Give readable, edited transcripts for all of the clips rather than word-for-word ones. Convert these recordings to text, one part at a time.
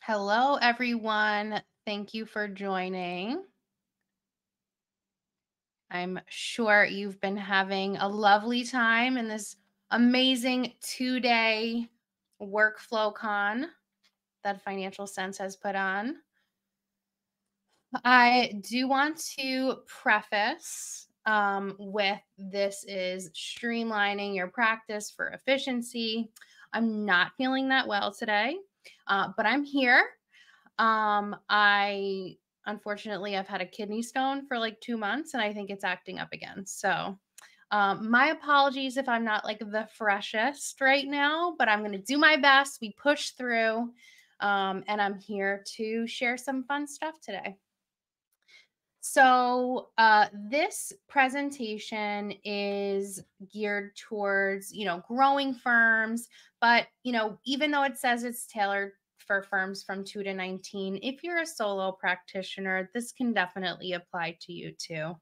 Hello, everyone. Thank you for joining. I'm sure you've been having a lovely time in this amazing 2-day workflow con that Financial Sense has put on. I do want to preface with this is streamlining your practice for efficiency. I'm not feeling that well today, but I'm here. I unfortunately I've had a kidney stone for like 2 months and I think it's acting up again. So, my apologies if I'm not like the freshest right now, but I'm going to do my best. We push through. And I'm here to share some fun stuff today. So, this presentation is geared towards, growing firms, but, even though it says it's tailored for firms from 2 to 19, if you're a solo practitioner, this can definitely apply to you too.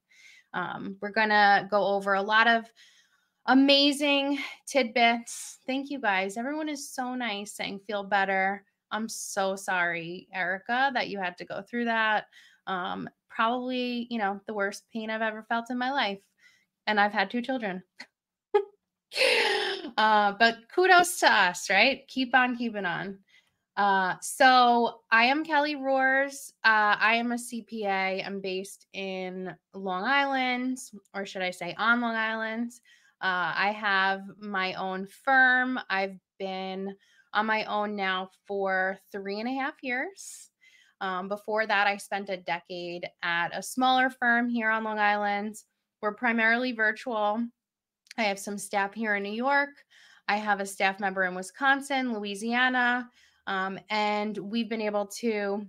We're going to go over a lot of amazing tidbits. Thank you guys. Everyone is so nice saying feel better. I'm so sorry, Erica, that you had to go through that. Probably, the worst pain I've ever felt in my life. And I've had 2 children. But kudos to us, right? Keep on keeping on. So I am Kelly Rohrs. I am a CPA. I'm based in Long Island, or should I say on Long Island. I have my own firm. I've been on my own now for 3.5 years. Before that, I spent a decade at a smaller firm here on Long Island. We're primarily virtual. I have some staff here in New York. I have a staff member in Wisconsin, Louisiana, and we've been able to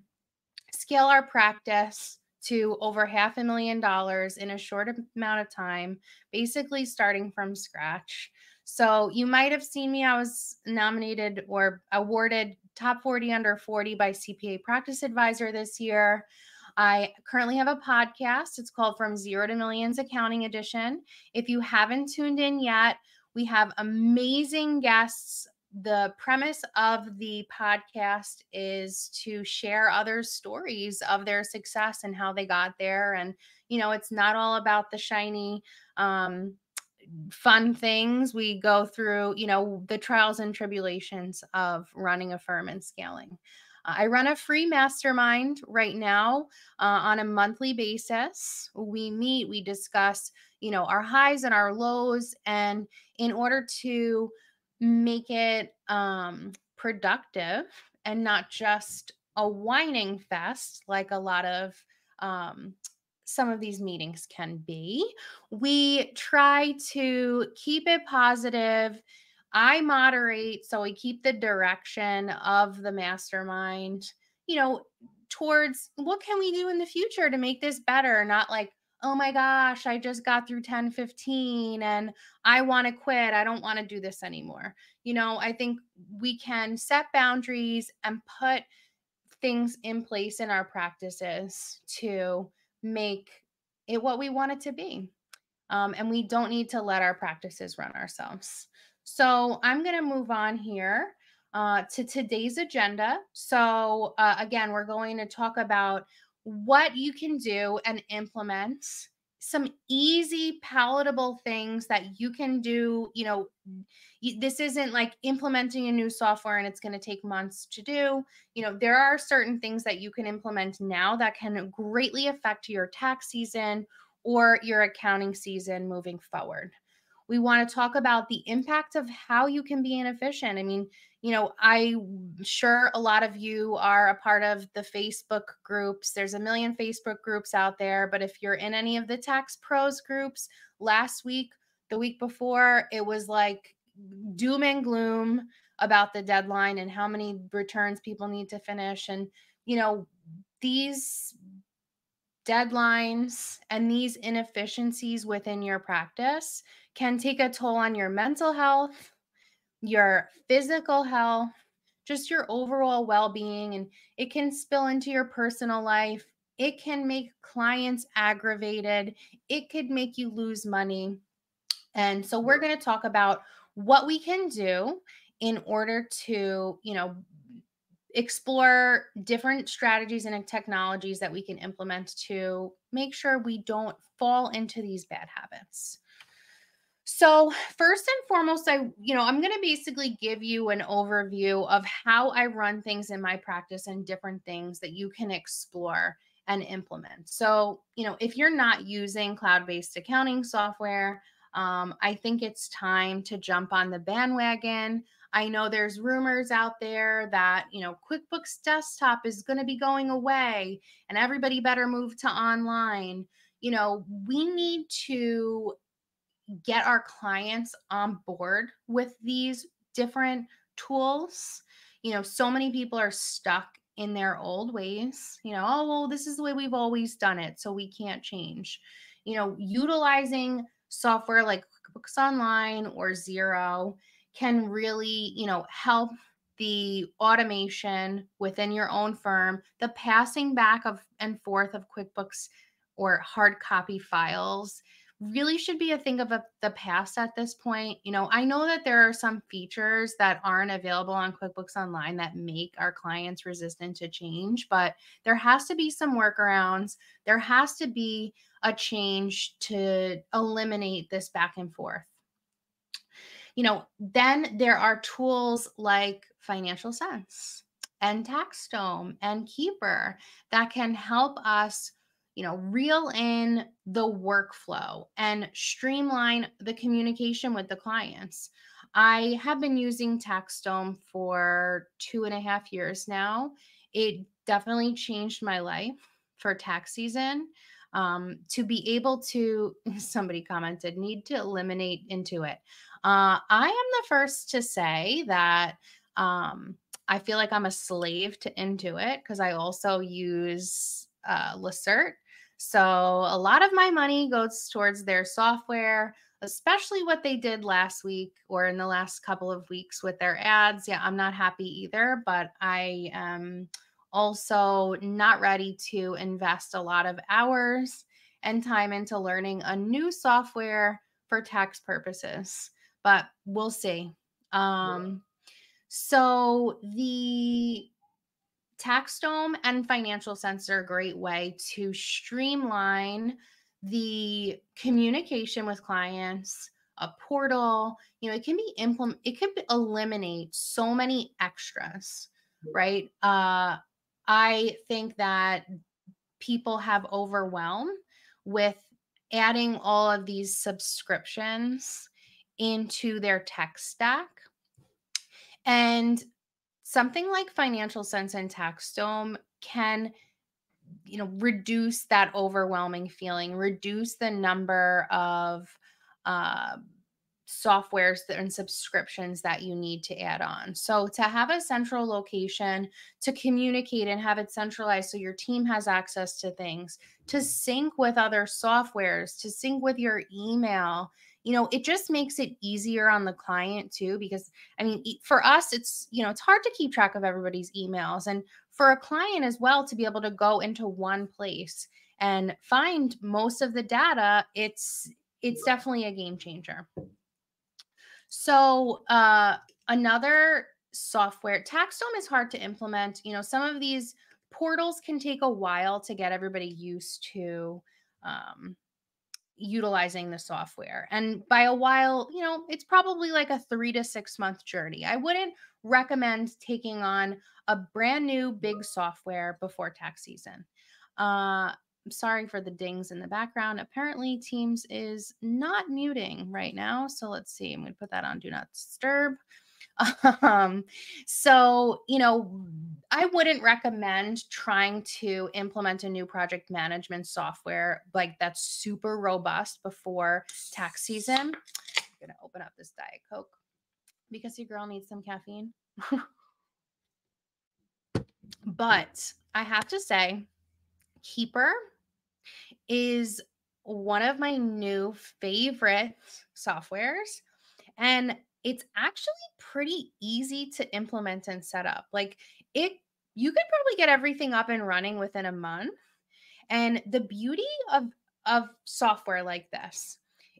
scale our practice to over $500,000 in a short amount of time, basically starting from scratch. So you might have seen me. I was nominated or awarded top 40 under 40 by CPA Practice Advisor this year. I currently have a podcast. It's called From Zero to Millions Accounting Edition. If you haven't tuned in yet, we have amazing guests. The premise of the podcast is to share others' stories of their success and how they got there. And, it's not all about the shiny, fun things. We go through, the trials and tribulations of running a firm and scaling. I run a free mastermind right now on a monthly basis. We meet, we discuss, our highs and our lows. And in order to make it productive and not just a whining fest like a lot of some of these meetings can be, we try to keep it positive. I moderate, so we keep the direction of the mastermind, you know, towards what can we do in the future to make this better, not like, oh my gosh, I just got through 10, 15, and I want to quit. I don't want to do this anymore. I think we can set boundaries and put things in place in our practices to make it what we want it to be. And we don't need to let our practices run ourselves. So I'm going to move on here to today's agenda. So, again, we're going to talk about what you can do and implement some easy, palatable things that you can do. This isn't like implementing a new software and it's going to take months to do. There are certain things that you can implement now that can greatly affect your tax season or your accounting season moving forward. We want to talk about the impact of how you can be inefficient. I mean, I'm sure a lot of you are a part of the Facebook groups. There's a million Facebook groups out there, but if you're in any of the tax pros groups, last week, the week before, it was like doom and gloom about the deadline and how many returns people need to finish. And, these deadlines and these inefficiencies within your practice can take a toll on your mental health, your physical health, just your overall well being, and it can spill into your personal life. It can make clients aggravated. It could make you lose money. And so we're going to talk about what we can do in order to, explore different strategies and technologies that we can implement to make sure we don't fall into these bad habits. So, first and foremost, I'm going to basically give you an overview of how I run things in my practice and different things that you can explore and implement. So, if you're not using cloud-based accounting software, I think it's time to jump on the bandwagon. I know there's rumors out there that, QuickBooks Desktop is going to be going away and everybody better move to online. We need to get our clients on board with these different tools. So many people are stuck in their old ways. Oh, well, this is the way we've always done it, so we can't change. Utilizing software like QuickBooks Online or Zero can really, help the automation within your own firm, the passing back of and forth of QuickBooks or hard copy files really should be a thing of the past at this point. I know that there are some features that aren't available on QuickBooks Online that make our clients resistant to change, but there has to be some workarounds. There has to be a change to eliminate this back and forth. Then there are tools like Financial Sense and TaxDome and Keeper that can help us reel in the workflow and streamline the communication with the clients. I have been using TaxDome for 2.5 years now. It definitely changed my life for tax season. To be able to, somebody commented, need to eliminate Intuit. I am the first to say that I feel like I'm a slave to Intuit because I also use Lacert. So a lot of my money goes towards their software, especially what they did last week or in the last couple of weeks with their ads. Yeah, I'm not happy either, but I am also not ready to invest a lot of hours and time into learning a new software for tax purposes, but we'll see. So the TaxDome and Financial Sense are a great way to streamline the communication with clients, a portal. It can eliminate so many extras, right? I think that people have overwhelm with adding all of these subscriptions into their tech stack. And something like Financial Sense and TaxDome can, reduce that overwhelming feeling, reduce the number of uh, softwares and subscriptions that you need to add on. So to have a central location to communicate and have it centralized so your team has access to things, to sync with other softwares, to sync with your email, it just makes it easier on the client too, because for us, it's hard to keep track of everybody's emails, and for a client as well to be able to go into one place and find most of the data, it's definitely a game changer. So another software, TaxDome is hard to implement. Some of these portals can take a while to get everybody used to utilizing the software. And by a while, it's probably like a 3 to 6 month journey. I wouldn't recommend taking on a brand new big software before tax season. I'm sorry for the dings in the background. Apparently Teams is not muting right now. So let's see. I'm going to put that on Do Not Disturb. So, I wouldn't recommend trying to implement a new project management software like that's super robust before tax season. I'm going to open up this Diet Coke because your girl needs some caffeine. But I have to say, Keeper is one of my new favorite softwares, and it's actually pretty easy to implement and set up. You could probably get everything up and running within a month. And the beauty of software like this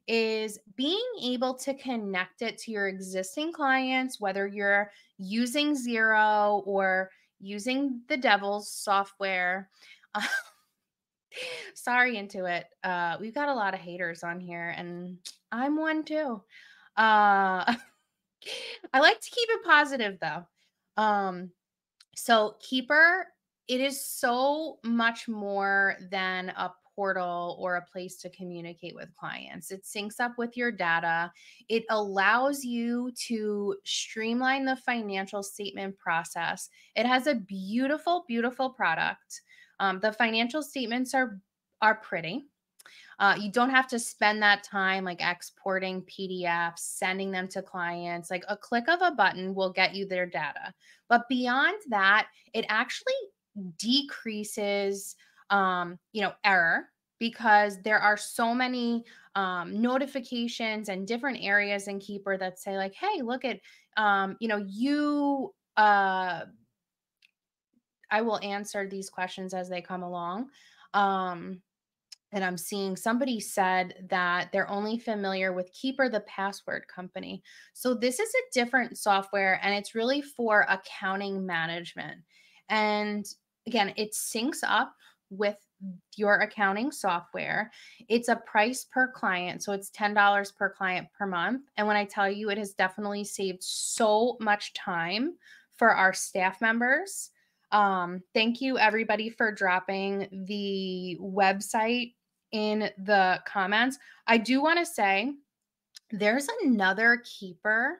is being able to connect it to your existing clients, whether you're using Zero or using the devil's software. Sorry, Intuit. We've got a lot of haters on here, and I'm one too. Uh, I like to keep it positive though. Um, so Keeper, it is so much more than a portal or a place to communicate with clients. It syncs up with your data. It allows you to streamline the financial statement process. It has a beautiful, beautiful product. The financial statements are pretty. You don't have to spend that time like exporting PDFs, sending them to clients. Like a click of a button will get you their data. But beyond that, it actually decreases, error because there are so many notifications and different areas in Keeper that say like, "Hey, look at, you." I will answer these questions as they come along. Um, and I'm seeing somebody said that they're only familiar with Keeper, the password company. So this is a different software and it's really for accounting management. And again, it syncs up with your accounting software. It's a price per client. So it's $10 per client per month. And when I tell you, it has definitely saved so much time for our staff members. Thank you everybody for dropping the website in the comments. I do want to say there's another Keeper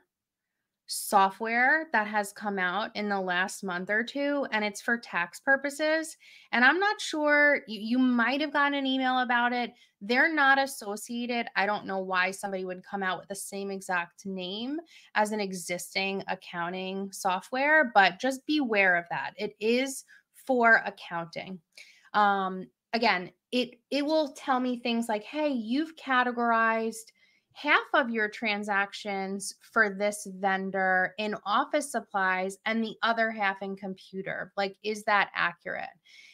software that has come out in the last month or two, and it's for tax purposes. And I'm not sure, you might have gotten an email about it. They're not associated. I don't know why somebody would come out with the same exact name as an existing accounting software, but just beware of that. It is for accounting. Again, it will tell me things like, hey, you've categorized half of your transactions for this vendor in office supplies and the other half in computer. Like, is that accurate?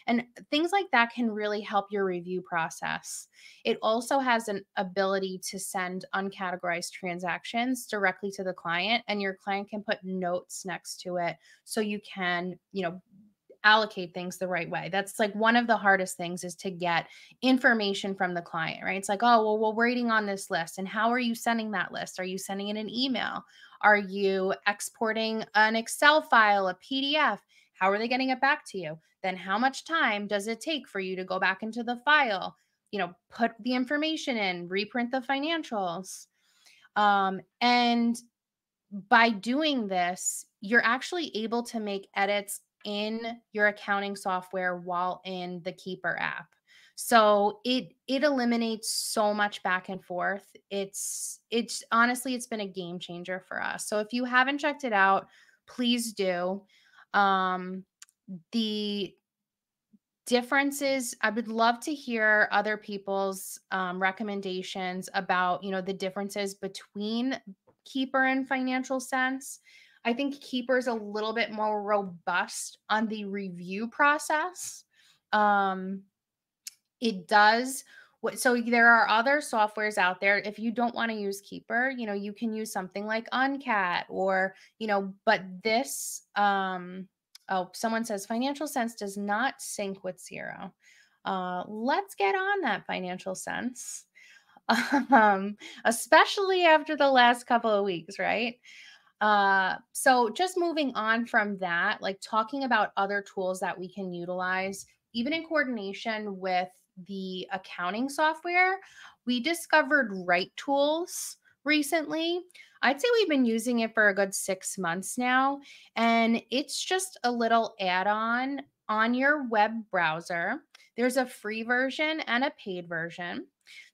And things like that can really help your review process. It also has an ability to send uncategorized transactions directly to the client, and your client can put notes next to it so you can, allocate things the right way. That's like one of the hardest things is to get information from the client, right? It's like, oh, well, we're waiting on this list. And how are you sending that list? Are you sending it an email? Are you exporting an Excel file, a PDF? How are they getting it back to you? Then how much time does it take for you to go back into the file, put the information in, reprint the financials? And by doing this, you're actually able to make edits in your accounting software while in the Keeper app. So it eliminates so much back and forth. It's honestly, it's been a game changer for us. So if you haven't checked it out, please do. The differences, I would love to hear other people's recommendations about, the differences between Keeper and Financial Sense. I think Keeper is a little bit more robust on the review process. It does so there are other softwares out there. If you don't want to use Keeper, you can use something like Uncat or, but this oh, someone says Financial Sense does not sync with Zero. Let's get on that, Financial Sense. Especially after the last couple of weeks, right? So just moving on from that, like talking about other tools that we can utilize, even in coordination with the accounting software, we discovered Right Tools recently. I'd say we've been using it for a good 6 months now, and it's just a little add-on on your web browser. There's a free version and a paid version.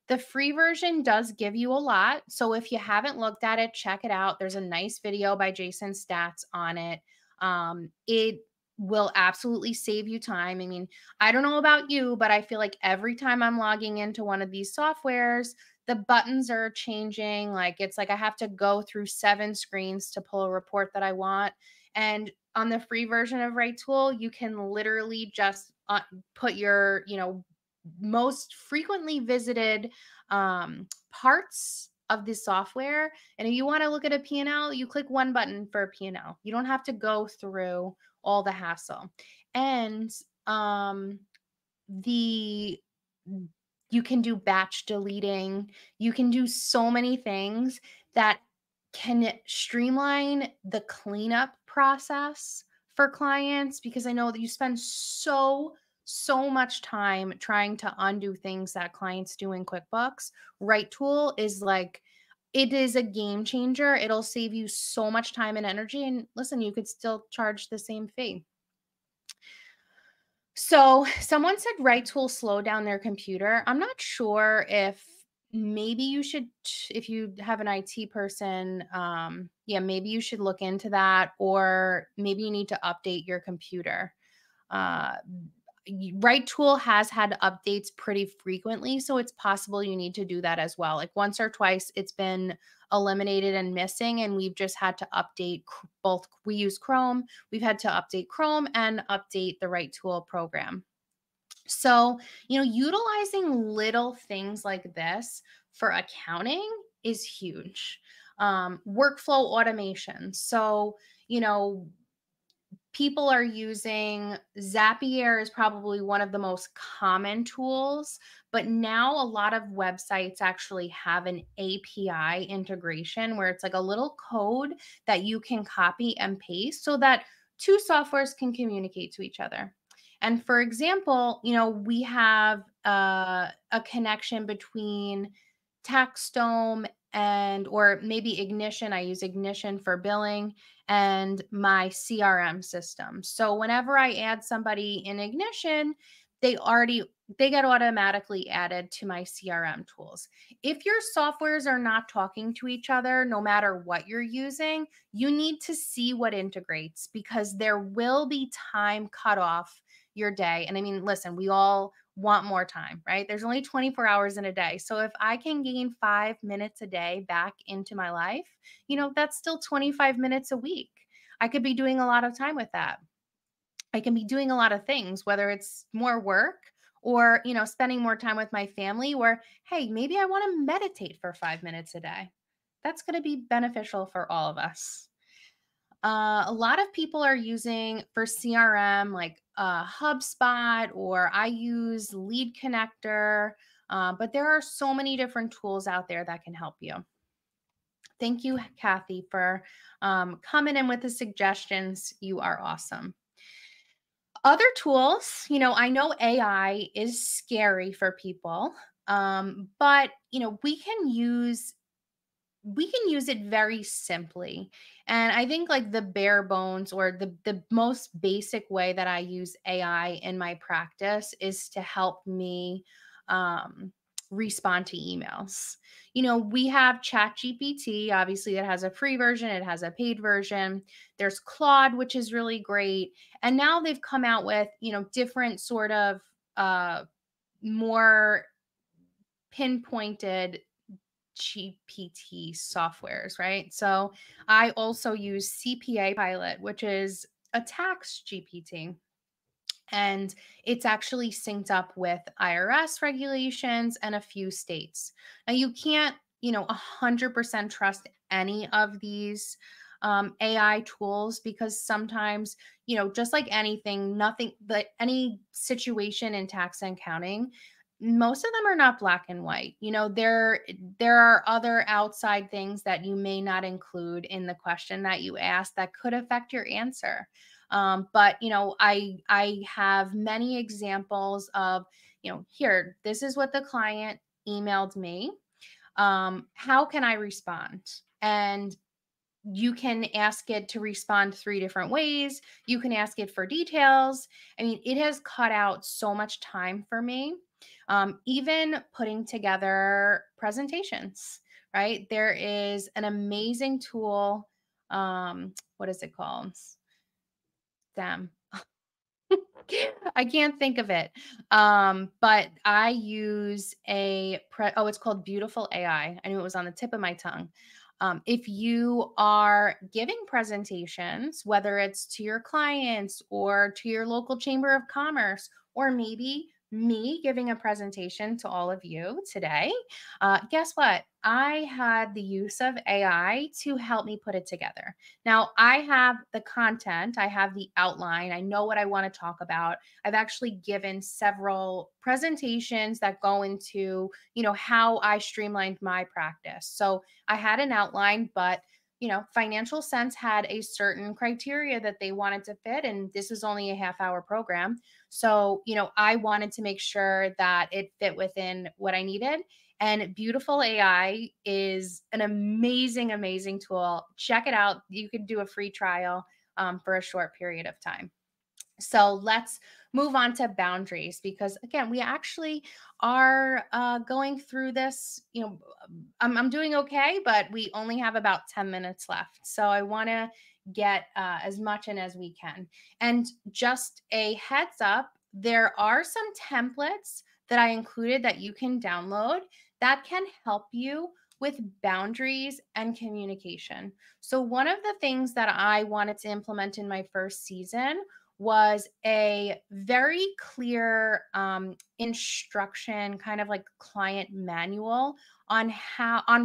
The free version does give you a lot. So if you haven't looked at it, check it out. There's a nice video by Jason Stats on it. It will absolutely save you time. I mean, I don't know about you, but I feel like every time I'm logging into one of these softwares, the buttons are changing. Like it's like I have to go through 7 screens to pull a report that I want. And on the free version of Right Tool, you can literally just put your, most frequently visited parts of the software. And if you want to look at a P&L, you click one button for a P&L. You don't have to go through all the hassle. And the you can do batch deleting. You can do so many things that can streamline the cleanup process for clients, because I know that you spend so much time trying to undo things that clients do in QuickBooks. Right Tool is like, it is a game changer. It'll save you so much time and energy. And listen, you could still charge the same fee. So someone said Right Tool slow down their computer. I'm not sure if maybe you should, if you have an IT person, yeah, maybe you should look into that, or maybe you need to update your computer. Uh, Right Tool has had updates pretty frequently, so it's possible you need to do that as well. Like once or twice, it's been eliminated and missing, and we've just had to update both. We use Chrome, we've had to update Chrome and update the Right Tool program. So, utilizing little things like this for accounting is huge. Workflow automation. So, you know, people are using Zapier is probably one of the most common tools, but now a lot of websites actually have an API integration where it's like a little code that you can copy and paste so that two softwares can communicate to each other. And for example, we have a connection between Taxdome and, or maybe Ignition. I use Ignition for billing, and my CRM system. So whenever I add somebody in Ignition, they get automatically added to my CRM tools. If your softwares are not talking to each other, no matter what you're using, you need to see what integrates, because there will be time cut off your day. And I mean, listen, we all want more time, right? There's only 24 hours in a day. So if I can gain 5 minutes a day back into my life, that's still 25 minutes a week. I could be doing a lot of time with that. I can be doing a lot of things, whether it's more work or, spending more time with my family, or, hey, maybe I want to meditate for 5 minutes a day. That's going to be beneficial for all of us. A lot of people are using for CRM like HubSpot, or I use Lead Connector, but there are so many different tools out there that can help you. Thank you, Kathy, for coming in with the suggestions. You are awesome. Other tools, I know AI is scary for people, but we can use it very simply. And I think like the bare bones, or the most basic way that I use AI in my practice is to help me um, respond to emails. We have ChatGPT, obviously, that has a free version, it has a paid version. There's Claude, which is really great. And now they've come out with, different sort of more pinpointed GPT softwares, right? So I also use CPA Pilot, which is a tax GPT. And it's actually synced up with IRS regulations and a few states. Now you can't, 100% trust any of these AI tools, because sometimes, just like anything, nothing, but any situation in tax and accounting, most of them are not black and white. There are other outside things that you may not include in the question that you ask that could affect your answer. But I have many examples of, here, this is what the client emailed me. How can I respond? And you can ask it to respond 3 different ways. You can ask it for details. I mean, it has cut out so much time for me. Even putting together presentations, right? There is an amazing tool. What is it called? Damn. I can't think of it. But I use it's called Beautiful AI. I knew it was on the tip of my tongue. If you are giving presentations, whether it's to your clients or to your local chamber of commerce, or maybe me giving a presentation to all of you today, guess what? I had the use of AI to help me put it together. Now, I have the content, I have the outline, I know what I want to talk about. I've actually given several presentations that go into, how I streamlined my practice. So I had an outline, but Financial Sense had a certain criteria that they wanted to fit, and this was only a half-hour program. So, I wanted to make sure that it fit within what I needed. And Beautiful AI is an amazing, amazing tool. Check it out. You could do a free trial for a short period of time. So let's move on to boundaries because, again, we actually are going through this. I'm doing okay, but we only have about 10 minutes left. So I want to get as much in as we can. And just a heads up, there are some templates that I included that you can download that can help you with boundaries and communication. So, one of the things that I wanted to implement in my first season was a very clear instruction, kind of like client manual on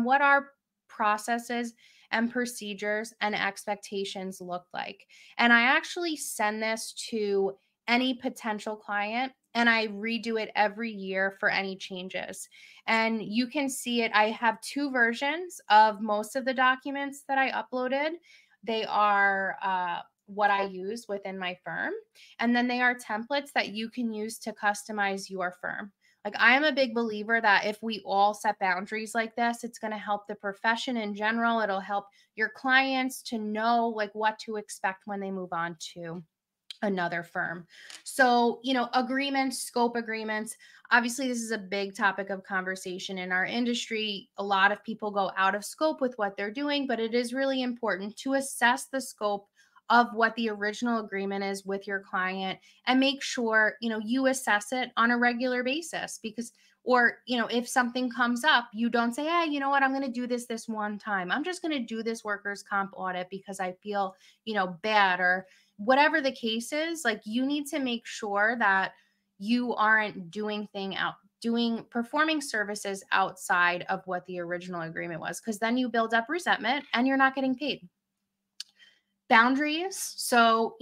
what our processes and procedures and expectations look like. And I actually send this to any potential client and I redo it every year for any changes. And you can see it. I have two versions of most of the documents that I uploaded. They are what I use within my firm. And then they are templates that you can use to customize your firm. Like, I am a big believer that if we all set boundaries like this, it's going to help the profession in general. It'll help your clients to know like what to expect when they move on to another firm. So, agreements, scope agreements. Obviously, this is a big topic of conversation in our industry. A lot of people go out of scope with what they're doing, but it is really important to assess the scope of what the original agreement is with your client and make sure, you assess it on a regular basis because if something comes up, you don't say, hey, you know what, I'm going to do this one time. I'm just going to do this workers' comp audit because I feel, bad, or whatever the case is. Like, you need to make sure that you aren't performing services outside of what the original agreement was, because then you build up resentment and you're not getting paid. Boundaries. So,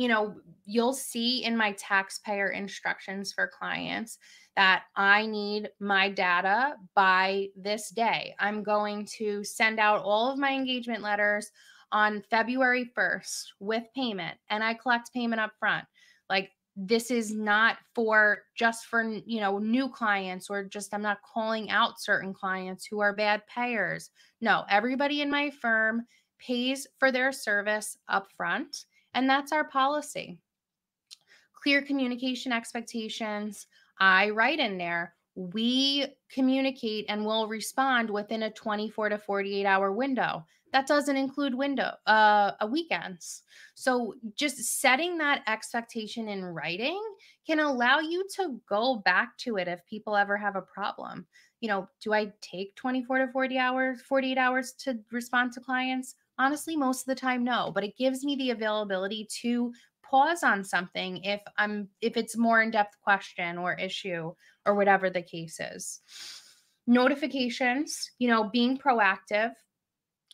you'll see in my taxpayer instructions for clients that I need my data by this day. I'm going to send out all of my engagement letters on February 1st with payment, and I collect payment up front. Like, this is not just for new clients, or just I'm not calling out certain clients who are bad payers. No, everybody in my firm pays for their service up front, and that's our policy. Clear communication expectations. I write in there, we communicate and will respond within a 24 to 48-hour window. That doesn't include weekends. So just setting that expectation in writing can allow you to go back to it if people ever have a problem. Do I take 24 to 48 hours to respond to clients? Honestly, most of the time, no, but it gives me the availability to pause on something if it's more in-depth question or issue or whatever the case is. Notifications, being proactive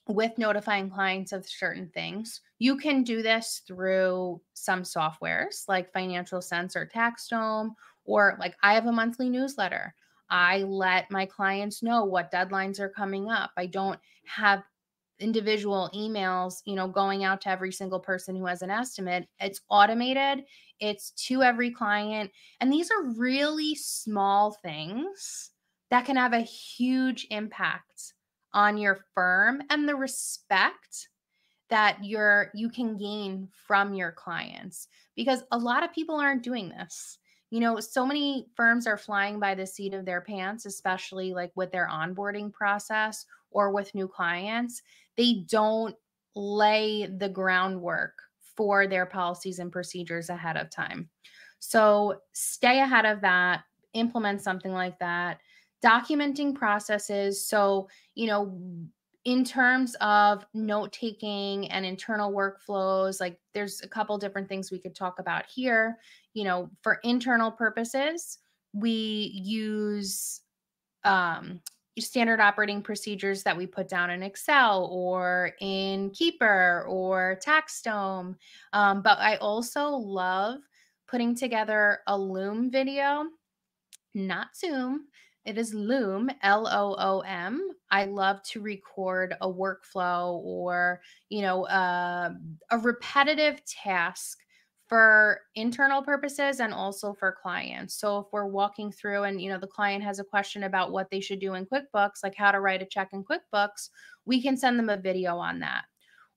with notifying clients of certain things. You can do this through some softwares like Financial Sense or TaxDome, or like I have a monthly newsletter. I let my clients know what deadlines are coming up. I don't have individual emails, going out to every single person who has an estimate. It's automated, it's to every client. And these are really small things that can have a huge impact on your firm and the respect that you can gain from your clients, because a lot of people aren't doing this. So many firms are flying by the seat of their pants, especially like with their onboarding process or with new clients. They don't lay the groundwork for their policies and procedures ahead of time. So stay ahead of that, implement something like that. Documenting processes. So, in terms of note taking and internal workflows, like there's a couple different things we could talk about here. For internal purposes, We use um, standard operating procedures that we put down in Excel or in Keeper or TaxStone. But I also love putting together a Loom video, not Zoom. It is Loom, Loom. I love to record a workflow or, a repetitive task for internal purposes and also for clients. So if we're walking through and, the client has a question about what they should do in QuickBooks, like how to write a check in QuickBooks, we can send them a video on that.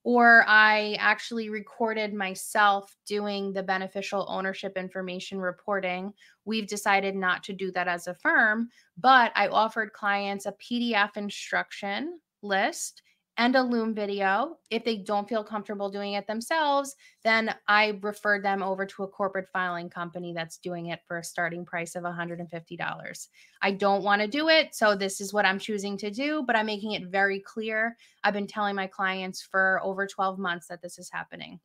Or I actually recorded myself doing the beneficial ownership information reporting. We've decided not to do that as a firm, but I offered clients a PDF instruction list and a Loom video. If they don't feel comfortable doing it themselves, then I referred them over to a corporate filing company that's doing it for a starting price of $150. I don't want to do it, so this is what I'm choosing to do, but I'm making it very clear. I've been telling my clients for over 12 months that this is happening.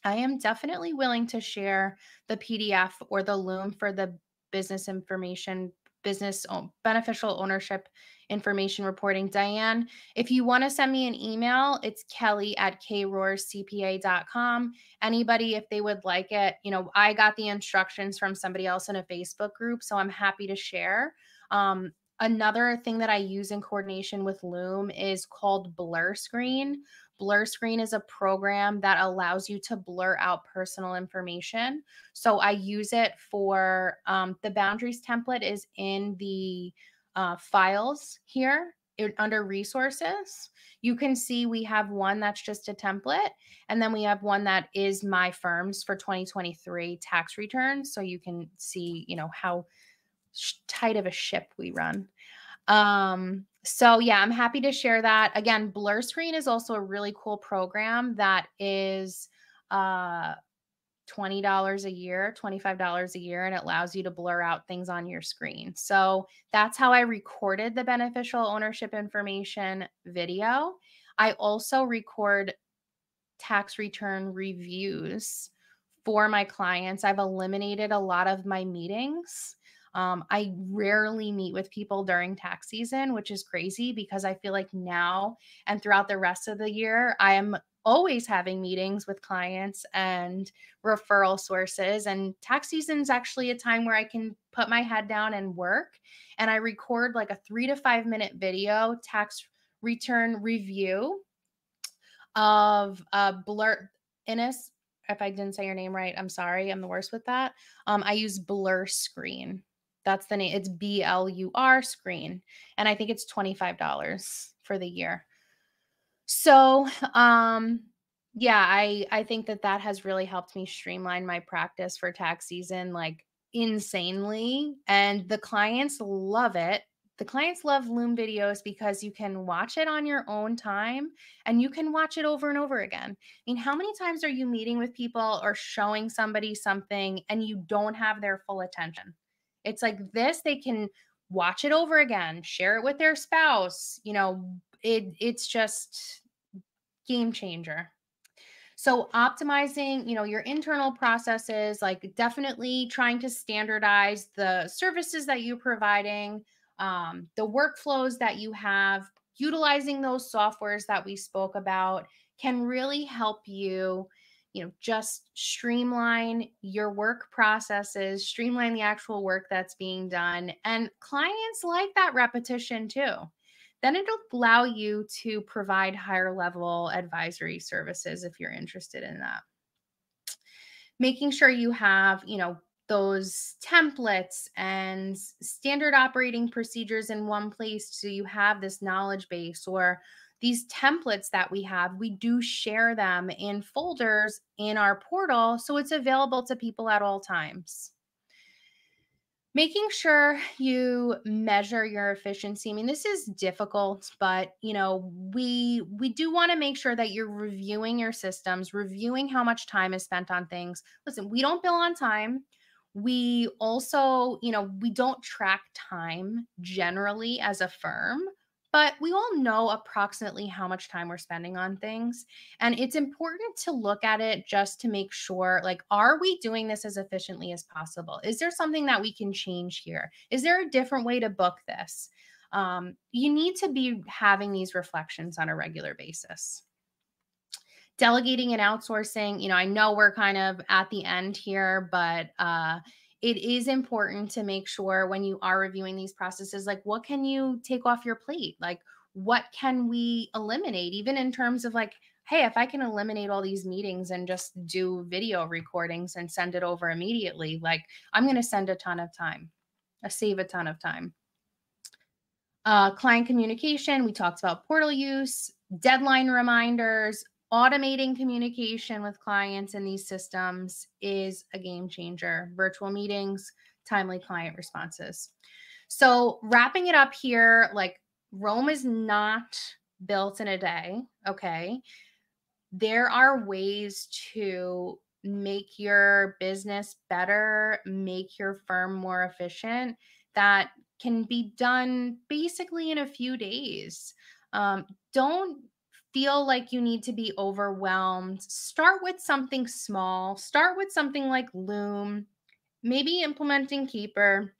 I am definitely willing to share the PDF or the Loom for the business information, beneficial ownership information reporting. Diane, if you want to send me an email, it's kelly@krohrscpa.com. Anybody, if they would like it, I got the instructions from somebody else in a Facebook group, so I'm happy to share. Another thing that I use in coordination with Loom is called Blur Screen. Blur Screen is a program that allows you to blur out personal information. So I use it for the boundaries template is in the files here under resources. You can see we have one that's just a template, and then we have one that is my firm's for 2023 tax returns. So you can see, how tight of a ship we run. So yeah, I'm happy to share that. Again, Blur Screen is also a really cool program that is $20 a year, $25 a year, and it allows you to blur out things on your screen. So that's how I recorded the beneficial ownership information video. I also record tax return reviews for my clients. I've eliminated a lot of my meetings. I rarely meet with people during tax season, which is crazy because I feel like now and throughout the rest of the year, I am always having meetings with clients and referral sources. And tax season is actually a time where I can put my head down and work. And I record like a 3 to 5 minute video tax return review of Blur Innes. If I didn't say your name right, I'm sorry. I'm the worst with that. I use Blur Screen. That's the name. It's BLUR Screen. And I think it's $25 for the year. So, yeah, I think that has really helped me streamline my practice for tax season, like insanely. And the clients love it. The clients love Loom videos because you can watch it on your own time and you can watch it over and over again. I mean, how many times are you meeting with people or showing somebody something and you don't have their full attention? It's like this, they can watch it over again, share it with their spouse, it's just game changer. So optimizing, your internal processes, like definitely trying to standardize the services that you're providing, the workflows that you have, utilizing those softwares that we spoke about can really help you, just streamline your work processes, streamline the actual work that's being done. And clients like that repetition too. Then it'll allow you to provide higher level advisory services if you're interested in that. Making sure you have, those templates and standard operating procedures in one place so you have this knowledge base, or these templates that we do share them in folders in our portal so it's available to people at all times. Making sure you measure your efficiency. I mean, this is difficult, but we do want to make sure that you're reviewing your systems, reviewing how much time is spent on things. Listen, we don't bill on time. We also, we don't track time generally as a firm, but we all know approximately how much time we're spending on things. And it's important to look at it just to make sure, like, are we doing this as efficiently as possible? Is there something that we can change here? Is there a different way to book this? You need to be having these reflections on a regular basis. Delegating and outsourcing, I know we're kind of at the end here, but it is important to make sure when you are reviewing these processes, like, what can you take off your plate? Like, what can we eliminate, even in terms of, like, hey, if I can eliminate all these meetings and just do video recordings and send it over immediately, like, I'm going to send a ton of time, save a ton of time. Client communication, we talked about portal use, deadline reminders, automating communication with clients in these systems is a game changer. Virtual meetings, timely client responses. So, wrapping it up here, like, Rome is not built in a day. Okay. There are ways to make your business better, make your firm more efficient, that can be done basically in a few days. Don't feel like you need to be overwhelmed. Start with something small, start with something like Loom, maybe implementing Keeper.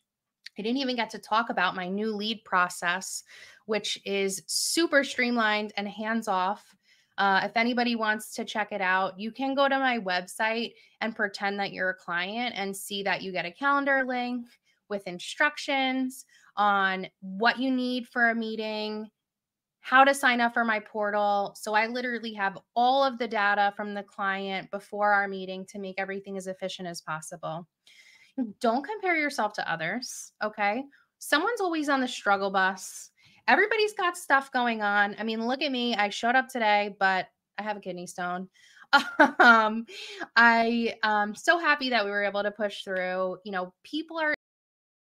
I didn't even get to talk about my new lead process, which is super streamlined and hands off. If anybody wants to check it out, you can go to my website and pretend that you're a client and see that you get a calendar link with instructions on what you need for a meeting, how to sign up for my portal. So I literally have all of the data from the client before our meeting to make everything as efficient as possible. Don't compare yourself to others, okay? Someone's always on the struggle bus. Everybody's got stuff going on. I mean, look at me. I showed up today, but I have a kidney stone. um, I am so happy that we were able to push through. People are